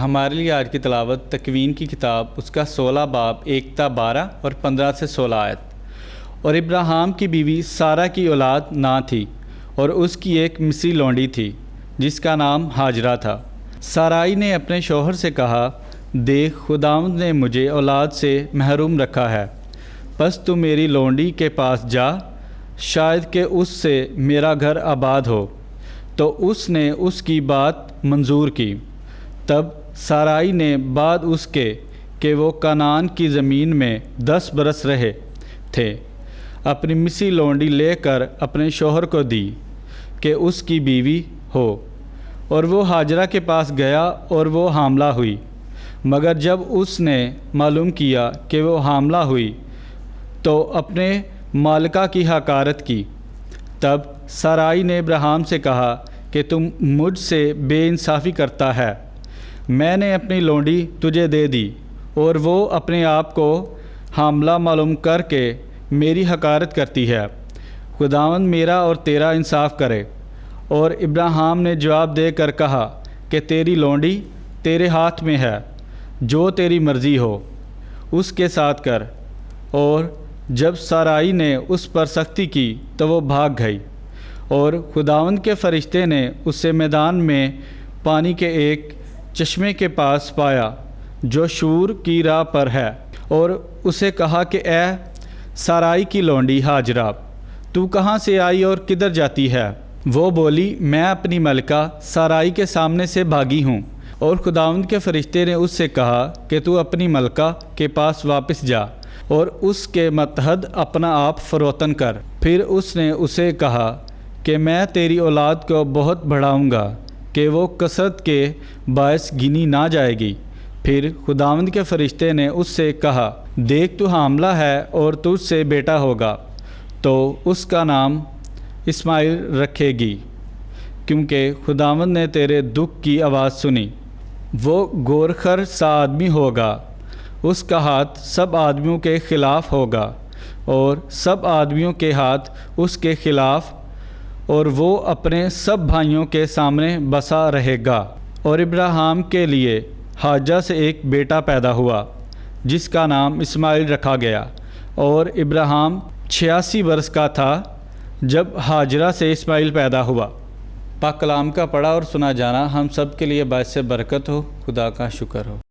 ہمارے لیے آج کی تلاوت تکوین کی کتاب اس کا 16 باب 1 تا 12 اور 15 سے 16 آیت۔ اور ابراہیم کی بیوی سارہ کی اولاد نہ تھی، اور اس کی ایک مصری لونڈی تھی جس کا نام ہاجرہ تھا۔ سارائی نے اپنے شوہر سے کہا، دیکھ خداوند نے مجھے اولاد سے محروم رکھا ہے، پس تو میری لونڈی کے پاس جا، شاید کہ اس سے میرا گھر آباد ہو۔ تو اس نے اس کی بات منظور کی۔ تب سارائی نے بعد اس کے کہ وہ کنعان کی زمین میں 10 برس رہے تھے، اپنی مصری لونڈی لے کر اپنے شوہر کو دی کہ اس کی بیوی ہو، اور وہ ہاجرہ کے پاس گیا اور وہ حاملہ ہوئی۔ مگر جب اس نے معلوم کیا کہ وہ حاملہ ہوئی تو اپنے مالکہ کی حقارت کی۔ تب سارائی نے ابراہیم سے کہا کہ تم مجھ سے بے انصافی کرتا ہے، میں نے اپنی لونڈی تجھے دے دی، اور وہ اپنے آپ کو حاملہ معلوم کر کے میری حقارت کرتی ہے۔ خداوند میرا اور تیرا انصاف کرے۔ اور ابراہیم نے جواب دے کر کہا کہ تیری لونڈی تیرے ہاتھ میں ہے، جو تیری مرضی ہو اس کے ساتھ کر۔ اور جب سارائی نے اس پر سختی کی تو وہ بھاگ گئی، اور خداوند کے فرشتے نے اسے میدان میں پانی کے ایک چشمے کے پاس پایا جو شور کی راہ پر ہے، اور اسے کہا کہ اے سارائی کی لونڈی ہاجرہ، تو کہاں سے آئی اور کدھر جاتی ہے؟ وہ بولی، میں اپنی ملکہ سارائی کے سامنے سے بھاگی ہوں۔ اور خداوند کے فرشتے نے اس سے کہا کہ تو اپنی ملکہ کے پاس واپس جا اور اس کے متحد اپنا آپ فروتن کر۔ پھر اس نے اسے کہا کہ میں تیری اولاد کو بہت بڑھاؤں گا کہ وہ کثرت کے باعث گنی نہ جائے گی۔ پھر خداوند کے فرشتے نے اس سے کہا، دیکھ تو حاملہ ہے اور تجھ سے بیٹا ہوگا، تو اس کا نام اسماعیل رکھے گی، کیونکہ خداوند نے تیرے دکھ کی آواز سنی۔ وہ گورخر سا آدمی ہوگا، اس کا ہاتھ سب آدمیوں کے خلاف ہوگا، اور سب آدمیوں کے ہاتھ اس کے خلاف، اور وہ اپنے سب بھائیوں کے سامنے بسا رہے گا۔ اور ابراہیم کے لیے ہاجرہ سے ایک بیٹا پیدا ہوا جس کا نام اسماعیل رکھا گیا۔ اور ابراہیم 86 برس کا تھا جب ہاجرہ سے اسماعیل پیدا ہوا۔ پاک کلام کا پڑھا اور سنا جانا ہم سب کے لیے باعث برکت ہو۔ خدا کا شکر ہو۔